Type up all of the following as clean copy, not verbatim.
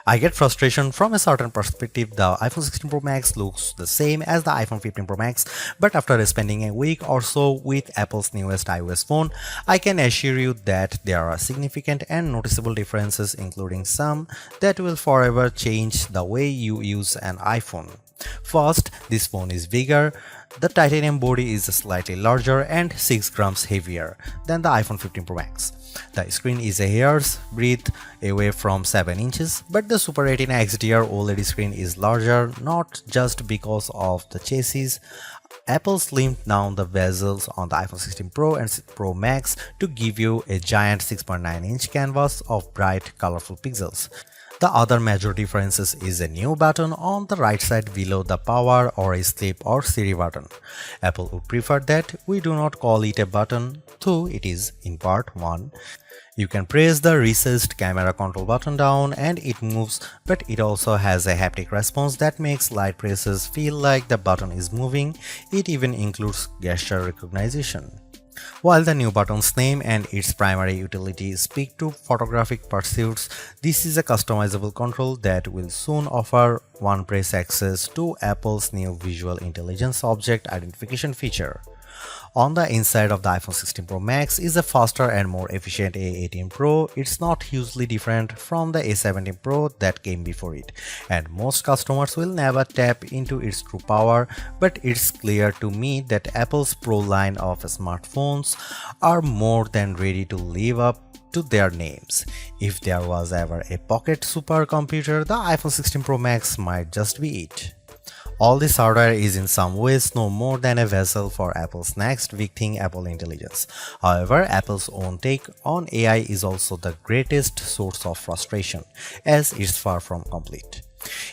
I get frustration from a certain perspective. The iPhone 16 Pro Max looks the same as the iPhone 15 Pro Max, but after spending a week or so with Apple's newest iOS phone, I can assure you that there are significant and noticeable differences, including some that will forever change the way you use an iPhone. First, this phone is bigger. The titanium body is slightly larger and 6 grams heavier than the iPhone 15 Pro Max. The screen is a hair's breadth away from 7 inches, but the Super Retina XDR OLED screen is larger not just because of the chassis. Apple slimmed down the bezels on the iPhone 16 Pro and Pro Max to give you a giant 6.9-inch canvas of bright, colorful pixels. The other major difference is a new button on the right side below the power or sleep or Siri button. Apple would prefer that we do not call it a button, though it is in part 1. You can press the recessed camera control button down and it moves, but it also has a haptic response that makes light presses feel like the button is moving. It even includes gesture recognition. While the new button's name and its primary utility speak to photographic pursuits, this is a customizable control that will soon offer one-press access to Apple's new Visual Intelligence Object Identification feature. On the inside of the iPhone 16 Pro Max is a faster and more efficient A18 Pro. It's not hugely different from the A17 Pro that came before it, and most customers will never tap into its true power, but it's clear to me that Apple's Pro line of smartphones are more than ready to live up to their names. If there was ever a pocket supercomputer, the iPhone 16 Pro Max might just be it. All this hardware is in some ways no more than a vessel for Apple's next big thing, Apple Intelligence. However, Apple's own take on AI is also the greatest source of frustration, as it's far from complete.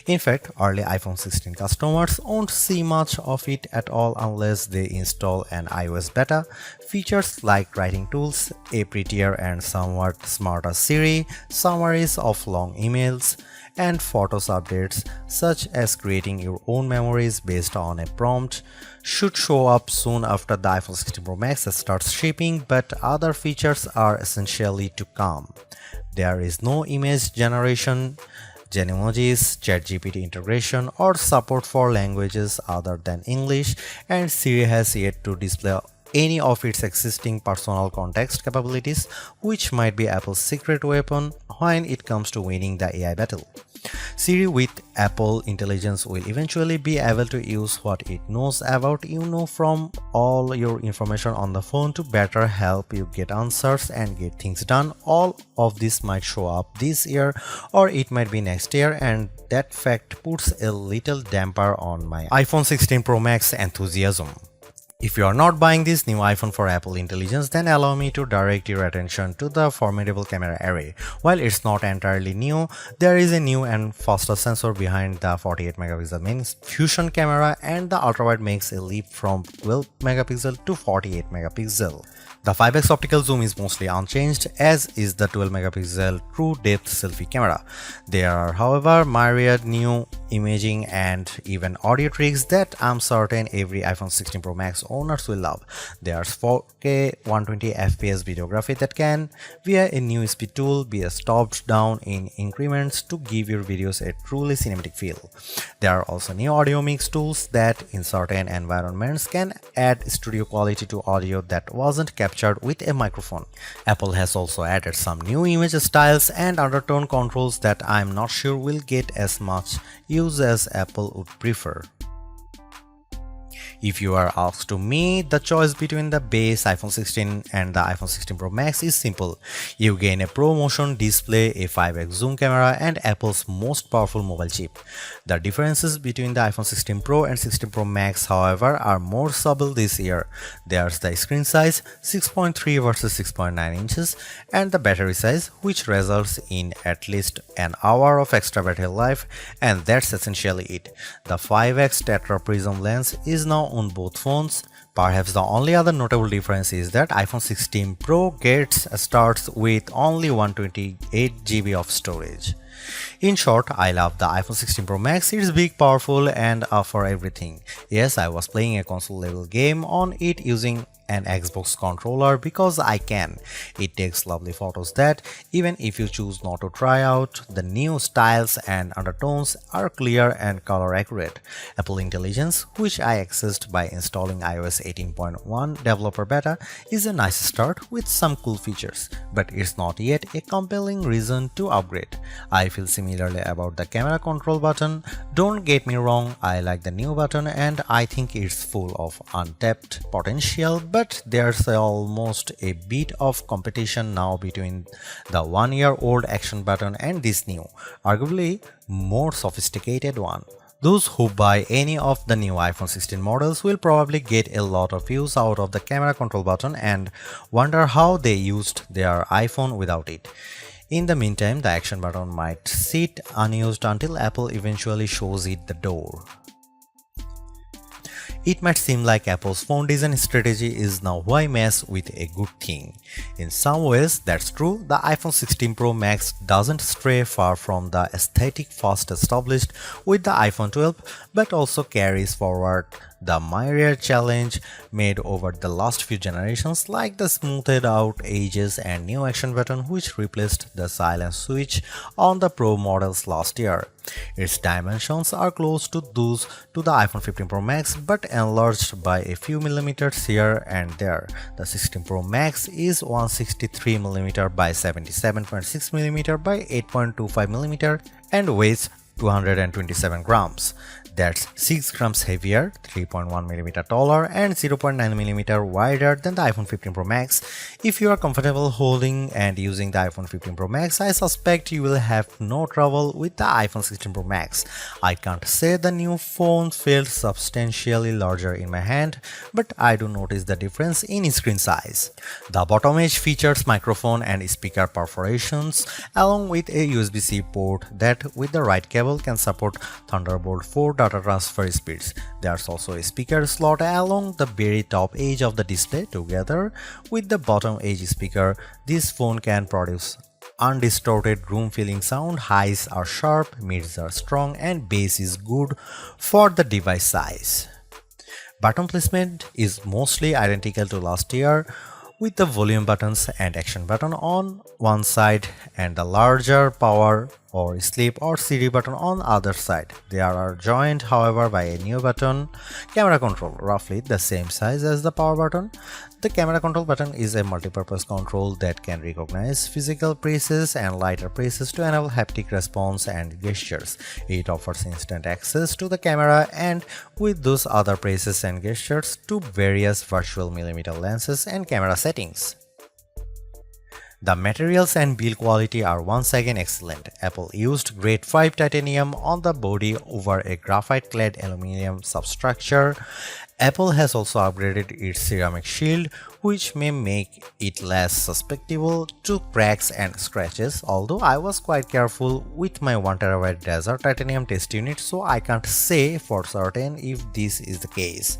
In fact, early iPhone 16 customers won't see much of it at all unless they install an iOS beta. Features like writing tools, a prettier and somewhat smarter Siri, summaries of long emails, and Photos updates, such as creating your own memories based on a prompt, should show up soon after the iPhone 16 Pro Max starts shipping, but other features are essentially to come. There is no image generation, Genemojis, ChatGPT integration, or support for languages other than English, and Siri has yet to display any of its existing personal context capabilities, which might be Apple's secret weapon when it comes to winning the AI battle. Siri with Apple Intelligence will eventually be able to use what it knows about you from all your information on the phone to better help you get answers and get things done. All of this might show up this year or it might be next year, and that fact puts a little damper on my iPhone 16 Pro Max enthusiasm. If you are not buying this new iPhone for Apple Intelligence, then allow me to direct your attention to the formidable camera array. While it's not entirely new, there is a new and faster sensor behind the 48 megapixel main fusion camera, and the ultrawide makes a leap from 12 megapixel to 48 megapixel. The 5x optical zoom is mostly unchanged, as is the 12 megapixel true depth selfie camera. There are, however, myriad new imaging and even audio tricks that I'm certain every iPhone 16 Pro Max owners will love. There's 4K 120fps videography that can, via a new speed tool, be stopped down in increments to give your videos a truly cinematic feel. There are also new audio mix tools that, in certain environments, can add studio quality to audio that wasn't captured with a microphone. Apple has also added some new image styles and undertone controls that I'm not sure will get as much use as Apple would prefer. If you are asked to me, the choice between the base iPhone 16 and the iPhone 16 Pro Max is simple. You gain a ProMotion display, a 5x zoom camera, and Apple's most powerful mobile chip. The differences between the iPhone 16 Pro and 16 Pro Max, however, are more subtle this year. There's the screen size, 6.3 versus 6.9 inches, and the battery size, which results in at least an hour of extra battery life, and that's essentially it. The 5x Tetra Prism lens is now on both phones. Perhaps the only other notable difference is that iPhone 16 Pro starts with only 128GB of storage. In short, I love the iPhone 16 Pro Max. It's big, powerful, and for everything. Yes, I was playing a console level game on it using an Xbox controller because I can. It takes lovely photos that, even if you choose not to try out, the new styles and undertones are clear and color accurate. Apple Intelligence, which I accessed by installing iOS 18.1 developer beta, is a nice start with some cool features, but it's not yet a compelling reason to upgrade. I feel similarly about the camera control button. Don't get me wrong, I like the new button and I think it's full of untapped potential, but there's almost a bit of competition now between the 1-year-old action button and this new, arguably more sophisticated one. Those who buy any of the new iPhone 16 models will probably get a lot of use out of the camera control button and wonder how they used their iPhone without it. In the meantime, the action button might sit unused until Apple eventually shows it the door. It might seem like Apple's phone design strategy is now why mess with a good thing. In some ways, that's true. The iPhone 16 Pro Max doesn't stray far from the aesthetic first established with the iPhone 12, but also carries forward the myriad challenge made over the last few generations, like the smoothed out edges and new action button which replaced the silent switch on the Pro models last year. Its dimensions are close to those to the iPhone 15 Pro Max but enlarged by a few millimeters here and there. The 16 Pro Max is 163mm by 77.6mm by 8.25mm and weighs 227 grams. That's 6 grams heavier, 3.1mm taller, and 0.9mm wider than the iPhone 15 Pro Max. If you are comfortable holding and using the iPhone 15 Pro Max, I suspect you will have no trouble with the iPhone 16 Pro Max. I can't say the new phone felt substantially larger in my hand, but I do notice the difference in screen size. The bottom edge features microphone and speaker perforations, along with a USB-C port that, with the right cable, can support Thunderbolt 4 data transfer speeds. There's also a speaker slot along the very top edge of the display. Together with the bottom edge speaker, this phone can produce undistorted room-filling sound. Highs are sharp, mids are strong, and bass is good for the device size. Button placement is mostly identical to last year, with the volume buttons and action button on one side and the larger power or sleep or CD button on the other side. They are joined, however, by a new button, camera control, roughly the same size as the power button. The camera control button is a multi-purpose control that can recognize physical presses and lighter presses to enable haptic response and gestures. It offers instant access to the camera and with those other presses and gestures to various virtual millimeter lenses and camera settings. The materials and build quality are once again excellent. Apple used grade 5 titanium on the body over a graphite-clad aluminum substructure. Apple has also upgraded its ceramic shield, which may make it less susceptible to cracks and scratches, although I was quite careful with my 1TB desert titanium test unit, so I can't say for certain if this is the case.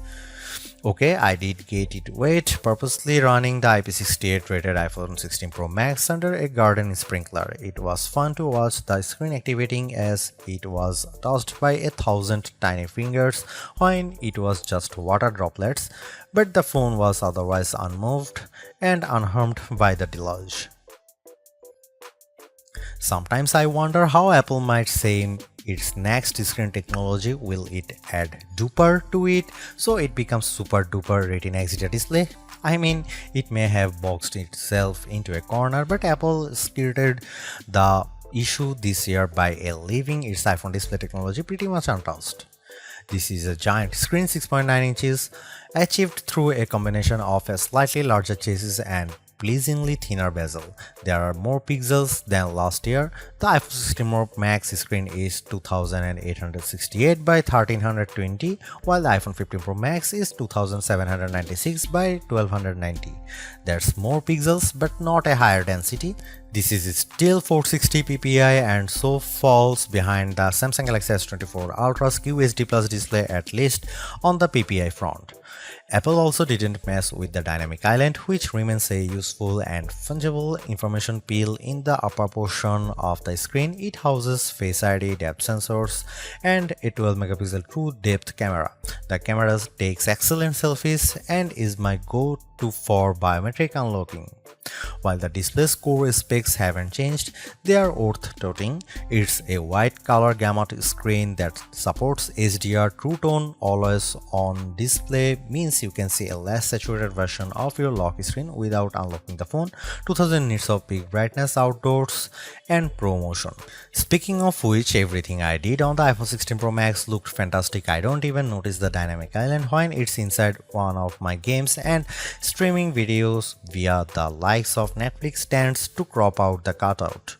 Okay, I did get it wet, purposely running the IP68 rated iPhone 16 Pro Max under a garden sprinkler. It was fun to watch the screen activating as it was touched by 1,000 tiny fingers when it was just water droplets, but the phone was otherwise unmoved and unharmed by the deluge. Sometimes I wonder how Apple might say its next screen technology. Will it add duper to it so it becomes super duper Retina XDR display? I mean, it may have boxed itself into a corner, but Apple skirted the issue this year by leaving its iPhone display technology pretty much untouched. This is a giant screen, 6.9 inches, achieved through a combination of a slightly larger chassis and pleasingly thinner bezel. There are more pixels than last year. The iPhone 16 Pro Max screen is 2868 by 1320, while the iPhone 15 Pro Max is 2796 by 1290. There's more pixels but not a higher density. This is still 460 ppi and so falls behind the Samsung Galaxy S24 Ultra's QHD Plus display, at least on the ppi front. Apple also didn't mess with the dynamic island, which remains a useful and fungible information peel in the upper portion of the screen. It houses Face ID, depth sensors, and a 12 megapixel true depth camera. The camera takes excellent selfies and is my go-to for biometric unlocking. While the display's core specs haven't changed, they are worth noting. It's a white color gamut screen that supports HDR. True Tone always on display means you can see a less saturated version of your lock screen without unlocking the phone. 2000 nits of peak brightness outdoors and Pro Motion. Speaking of which, everything I did on the iPhone 16 Pro Max looked fantastic. I don't even notice the dynamic island when it's inside one of my games, and streaming videos via the likes of Netflix tends to crop out the cutout.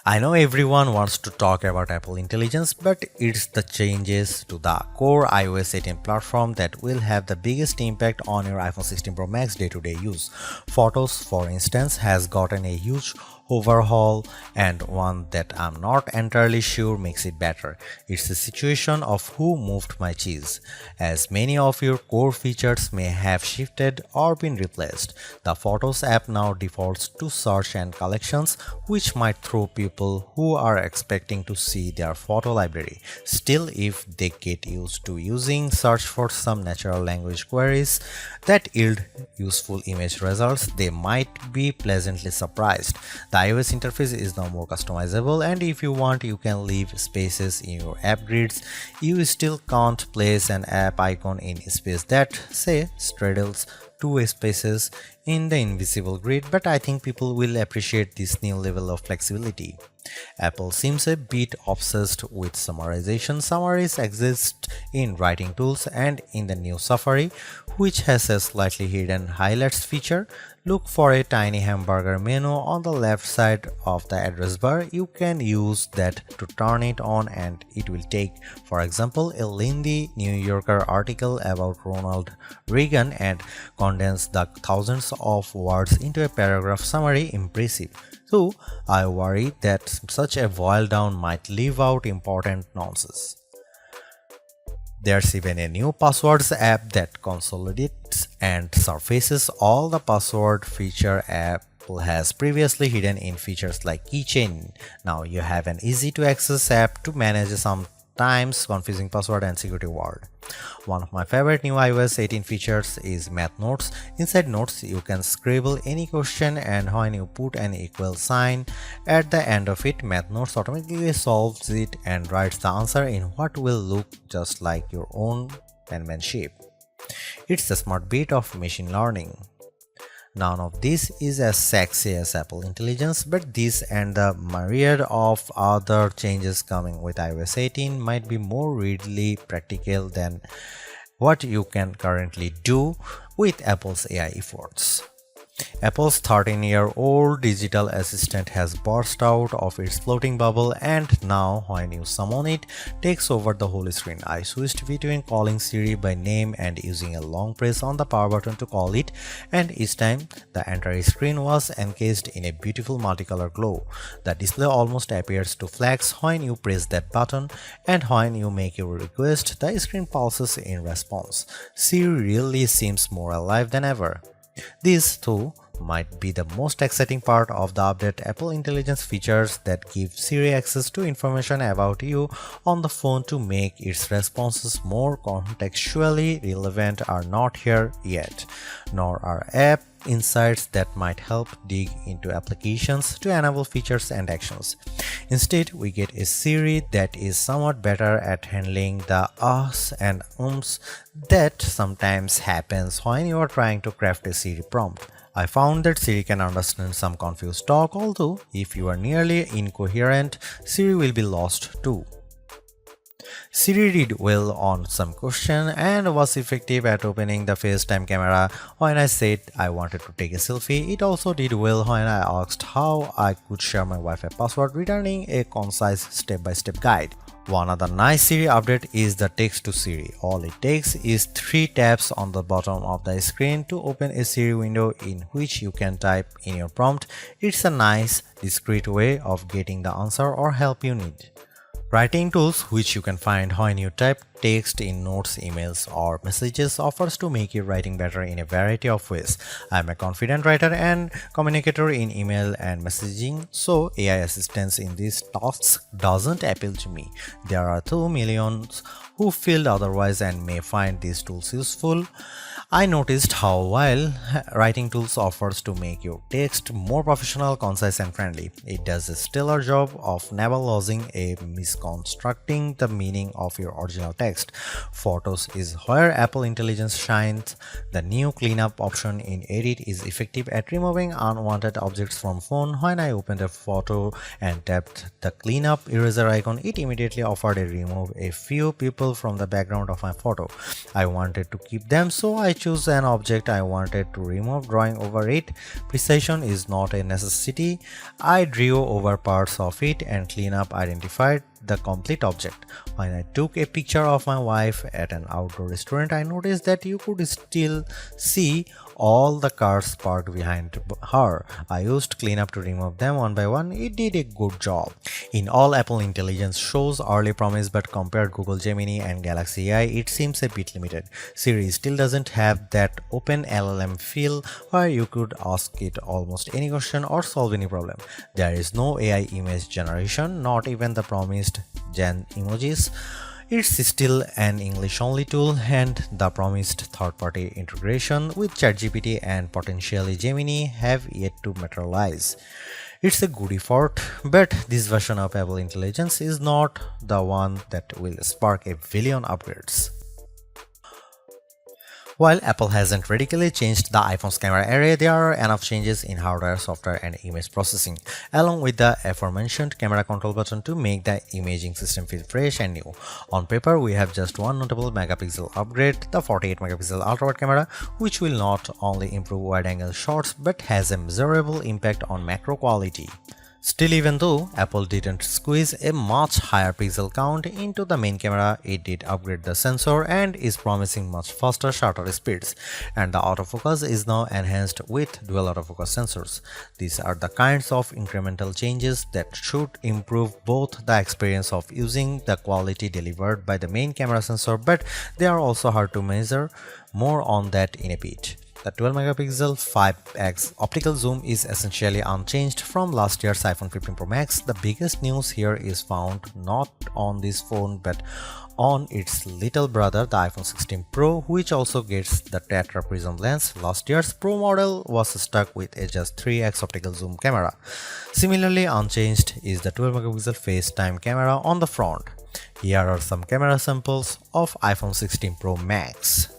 I know everyone wants to talk about Apple Intelligence, but it's the changes to the core iOS 18 platform that will have the biggest impact on your iPhone 16 Pro Max day-to-day use. Photos, for instance, has gotten a huge overhaul, and one that I'm not entirely sure makes it better. It's a situation of who moved my cheese, as many of your core features may have shifted or been replaced. The Photos app now defaults to search and collections, which might throw people who are expecting to see their photo library. Still, if they get used to using search for some natural language queries that yield useful image results, they might be pleasantly surprised. The iOS interface is now more customizable, and if you want, you can leave spaces in your app grids. You still can't place an app icon in space that, say, straddles two spaces in the invisible grid, but I think people will appreciate this new level of flexibility. Apple seems a bit obsessed with summarization. Summaries exist in writing tools and in the new Safari, which has a slightly hidden highlights feature. Look for a tiny hamburger menu on the left side of the address bar. You can use that to turn it on, and it will take, for example, a lengthy New Yorker article about Ronald Reagan and condense the thousands of words into a paragraph summary. Impressive. So, I worry that such a boil down might leave out important nonsense. There's even a new passwords app that consolidates and surfaces all the password feature Apple has previously hidden in features like keychain. Now you have an easy to access app to manage sometimes confusing password and security word. One of my favorite new iOS 18 features is Math Notes. Inside Notes, you can scribble any question, and when you put an equal sign at the end of it, Math Notes automatically solves it and writes the answer in what will look just like your own penmanship. It's a smart bit of machine learning. None of this is as sexy as Apple Intelligence, but this and the myriad of other changes coming with iOS 18 might be more readily practical than what you can currently do with Apple's AI efforts. Apple's 13-year-old digital assistant has burst out of its floating bubble, and now when you summon it, takes over the whole screen. I switched between calling Siri by name and using a long press on the power button to call it, and each time the entire screen was encased in a beautiful multicolor glow. The display almost appears to flash when you press that button, and when you make your request, the screen pulses in response. Siri really seems more alive than ever. This, too, might be the most exciting part of the update. Apple Intelligence features that give Siri access to information about you on the phone to make its responses more contextually relevant are not here yet, nor are app insights that might help dig into applications to enable features and actions. Instead, we get a Siri that is somewhat better at handling the ahs and ums that sometimes happens when you are trying to craft a Siri prompt. I found that Siri can understand some confused talk, although if you are nearly incoherent, Siri will be lost too. Siri did well on some question and was effective at opening the FaceTime camera when I said I wanted to take a selfie. It also did well when I asked how I could share my Wi-Fi password, returning a concise step-by-step guide. One other nice Siri update is the text to Siri. All it takes is 3 taps on the bottom of the screen to open a Siri window in which you can type in your prompt. It's a nice, discreet way of getting the answer or help you need. Writing tools, which you can find when you type text in notes, emails, or messages, offers to make your writing better in a variety of ways. I'm a confident writer and communicator in email and messaging, so AI assistance in these tasks doesn't appeal to me. There are 2 millions who feel otherwise and may find these tools useful. I noticed how while writing tools offers to make your text more professional, concise and friendly, it does a stellar job of never losing a misconstructing the meaning of your original text. Photos is where Apple Intelligence shines. The new cleanup option in Edit is effective at removing unwanted objects from phone. When I opened a photo and tapped the cleanup eraser icon, it immediately offered to remove a few people from the background of my photo. I wanted to keep them, so I choose an object I wanted to remove, drawing over it. Precision is not a necessity. I drew over parts of it and cleanup identified the complete object. When I took a picture of my wife at an outdoor restaurant, I noticed that you could still see all the cars parked behind her. I used cleanup to remove them one by one. It did a good job. In all, Apple Intelligence shows early promise, but compared Google Gemini and Galaxy AI, it seems a bit limited. Siri still doesn't have that open LLM feel where you could ask it almost any question or solve any problem. There is no AI image generation, not even the promised Gen emojis. It's still an English-only tool, and the promised third-party integration with ChatGPT and potentially Gemini have yet to materialize. It's a good effort, but this version of Apple Intelligence is not the one that will spark a billion upgrades. While Apple hasn't radically changed the iPhone's camera array, there are enough changes in hardware, software, and image processing, along with the aforementioned camera control button to make the imaging system feel fresh and new. On paper, we have just one notable megapixel upgrade, the 48 megapixel ultra-wide camera, which will not only improve wide-angle shots but has a measurable impact on macro quality. Still, even though Apple didn't squeeze a much higher pixel count into the main camera, it did upgrade the sensor and is promising much faster shutter speeds, and the autofocus is now enhanced with dual autofocus sensors. These are the kinds of incremental changes that should improve both the experience of using the quality delivered by the main camera sensor, but they are also hard to measure. More on that in a bit. The 12 megapixel 5x optical zoom is essentially unchanged from last year's iPhone 15 Pro Max. The biggest news here is found not on this phone but on its little brother, the iPhone 16 Pro, which also gets the tetra prism lens. Last year's Pro model was stuck with a just 3x optical zoom camera. Similarly unchanged is the 12 megapixel FaceTime camera on the front. Here are some camera samples of iPhone 16 Pro Max.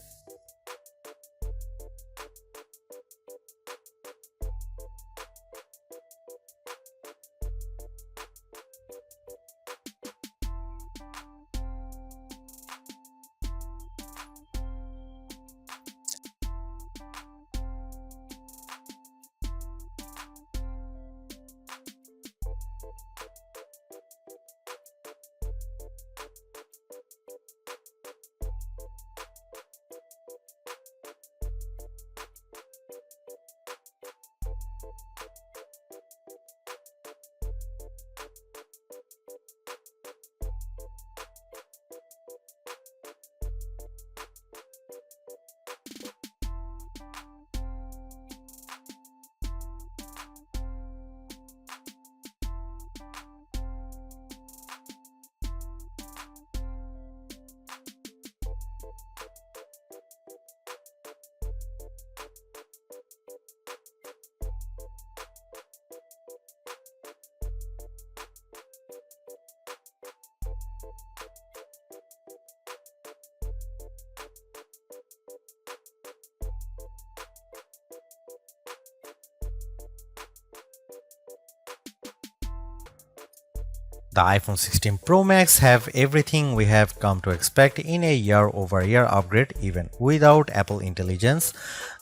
The iPhone 16 Pro Max have everything we have come to expect in a year-over-year upgrade even without Apple Intelligence.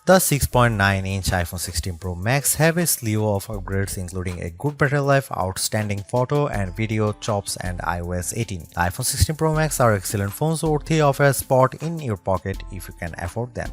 The 6.9-inch iPhone 16 Pro Max have a slew of upgrades including a good battery life, outstanding photo and video chops and iOS 18. The iPhone 16 Pro Max are excellent phones worthy of a spot in your pocket if you can afford them.